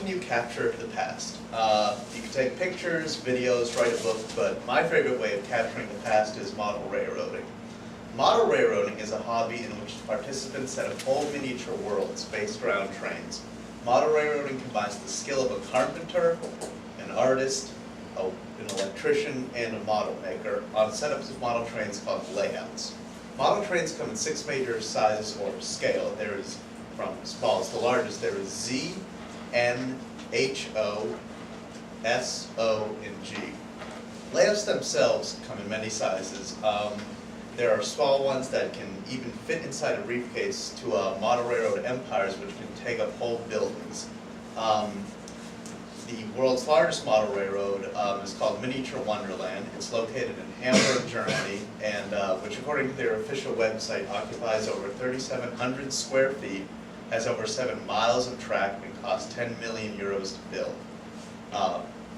can you capture the past? You can take pictures, videos, write a book, but my favorite way of capturing the past is model railroading. Model railroading is a hobby in which participants set up whole miniature worlds based around trains. Model railroading combines the skill of a carpenter, an artist, an electrician, and a model maker on setups of model trains called layouts. Model trains come in 6 major sizes or scale. There is, from smallest to largest, there is Z, N, H, O, S, O, and G. Layouts themselves come in many sizes. There are small ones that can even fit inside a briefcase to model railroad empires, which can take up whole buildings. The world's largest model railroad is called Miniature Wonderland. It's located in Hamburg, Germany, and which, according to their official website, occupies over 3,700 square feet, has over 7 miles of track, and costs 10 million euros to build.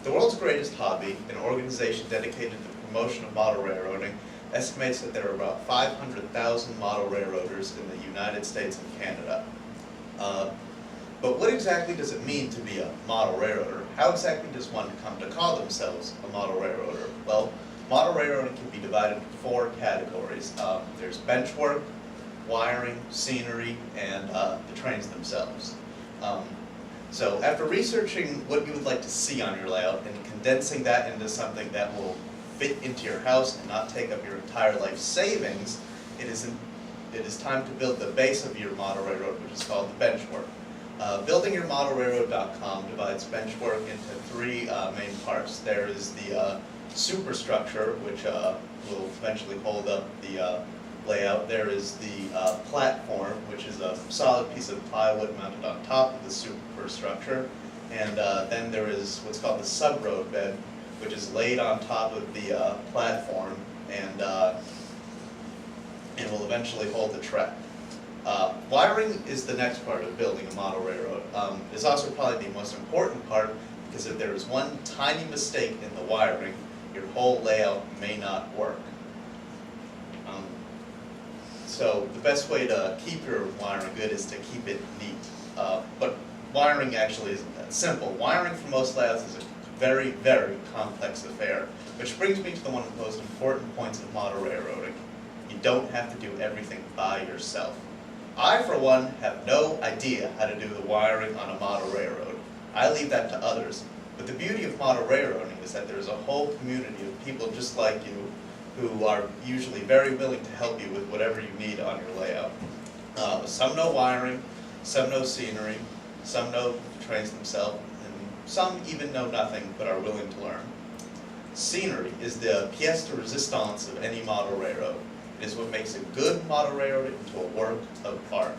The world's greatest hobby, an organization dedicated to the promotion of model railroading, estimates that there are about 500,000 model railroaders in the United States and Canada. But what exactly does it mean to be a model railroader? How exactly does one come to call themselves a model railroader? Well, model railroading can be divided into 4 categories. There's bench work, wiring, scenery, and the trains themselves. So after researching what you would like to see on your layout and condensing that into something that will fit into your house and not take up your entire life savings, it is time to build the base of your model railroad, which is called the bench work. BuildingYourModelRailroad.com divides bench work into 3 main parts. There is the superstructure, which will eventually hold up the layout. There is the platform, which is a solid piece of plywood mounted on top of the superstructure. And then there is what's called the sub-road bed, which is laid on top of the platform and will eventually hold the track. Wiring is the next part of building a model railroad. It's also probably the most important part, because if there is one tiny mistake in the wiring, your whole layout may not work. So the best way to keep your wiring good is to keep it neat. But wiring actually isn't that simple. Wiring for most layouts is a very, very complex affair, which brings me to one of the most important points of model railroading. You don't have to do everything by yourself. I, for one, have no idea how to do the wiring on a model railroad. I leave that to others. But the beauty of model railroading is that there's a whole community of people just like you who are usually very willing to help you with whatever you need on your layout. Some know wiring, some know scenery, some know the trains themselves, and some even know nothing but are willing to learn. Scenery is the pièce de résistance of any model railroad. It is what makes a good model railroad into a work of art.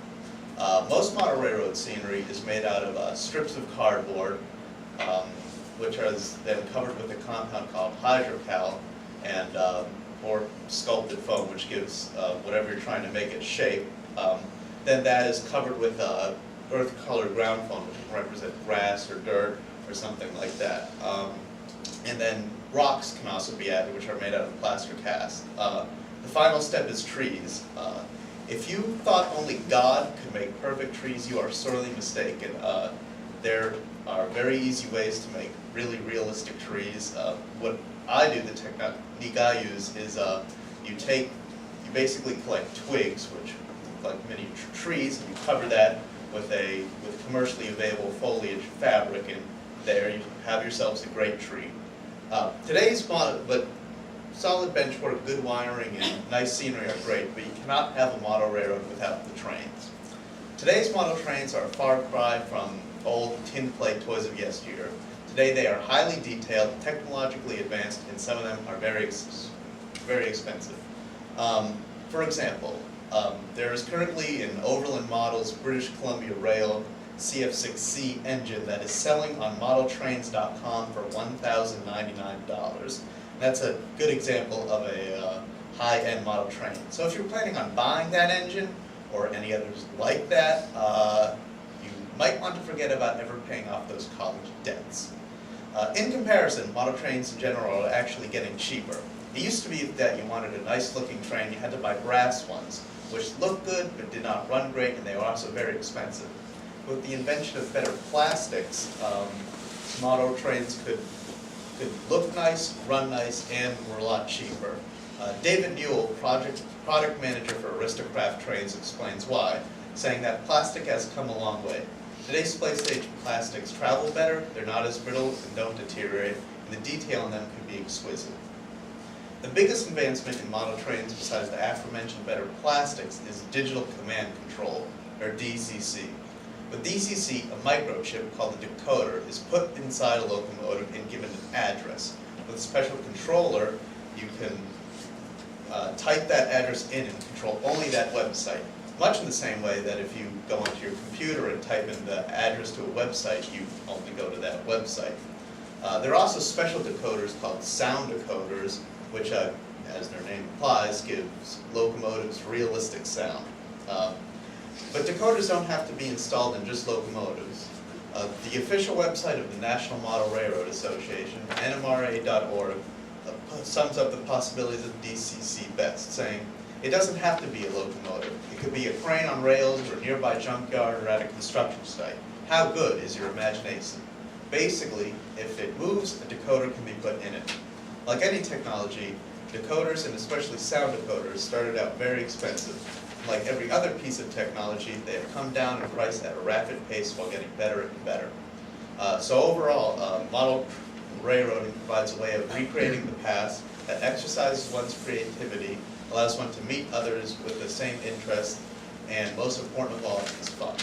Most model railroad scenery is made out of strips of cardboard, which are then covered with a compound called hydrocal, and or sculpted foam, which gives whatever you're trying to make it shape. Then that is covered with earth-colored ground foam, which can represent grass or dirt or something like that. And then rocks can also be added, which are made out of plaster cast. The final step is trees. If you thought only God could make perfect trees, you are sorely mistaken. There are very easy ways to make really realistic trees. What I do, the technique I use, is you basically collect twigs, which look like mini trees, and you cover that with commercially available foliage fabric, and there you have yourselves a great tree. Today's model, but solid bench work, good wiring, and nice scenery are great, but you cannot have a model railroad without the trains. Today's model trains are a far cry from old tin plate toys of yesteryear. Today they are highly detailed, technologically advanced, and some of them are very expensive. For example, there is currently an Overland Models British Columbia Rail CF6C engine that is selling on modeltrains.com for $1,099. That's a good example of a high-end model train. So if you're planning on buying that engine, or any others like that, you might want to forget about ever paying off those college debts. In comparison, model trains in general are actually getting cheaper. It used to be that you wanted a nice-looking train, you had to buy brass ones, which looked good but did not run great, and they were also very expensive. with the invention of better plastics, model trains could look nice, run nice, and were a lot cheaper. David Newell, product manager for Aristocraft Trains, explains why, saying that plastic has come a long way. Today's place-stage plastics travel better, they're not as brittle and don't deteriorate, and the detail in them can be exquisite. The biggest advancement in model trains, besides the aforementioned better plastics, is digital command control, or DCC. With DCC, a microchip called the decoder is put inside a locomotive and given an address. With a special controller, you can type that address in and control only that website. Much in the same way that if you go onto your computer and type in the address to a website, you only go to that website. There are also special decoders called sound decoders, which, as their name implies, gives locomotives realistic sound. But decoders don't have to be installed in just locomotives. The official website of the National Model Railroad Association, nmra.org, sums up the possibilities of DCC best, saying, it doesn't have to be a locomotive. It could be a crane on rails or a nearby junkyard or at a construction site. How good is your imagination? Basically, if it moves, a decoder can be put in it. Like any technology, decoders, and especially sound decoders, started out very expensive. Like every other piece of technology, they have come down in price at a rapid pace while getting better and better. So overall, model railroading provides a way of recreating the past that exercises one's creativity, allows one to meet others with the same interests, and most important of all, is fun.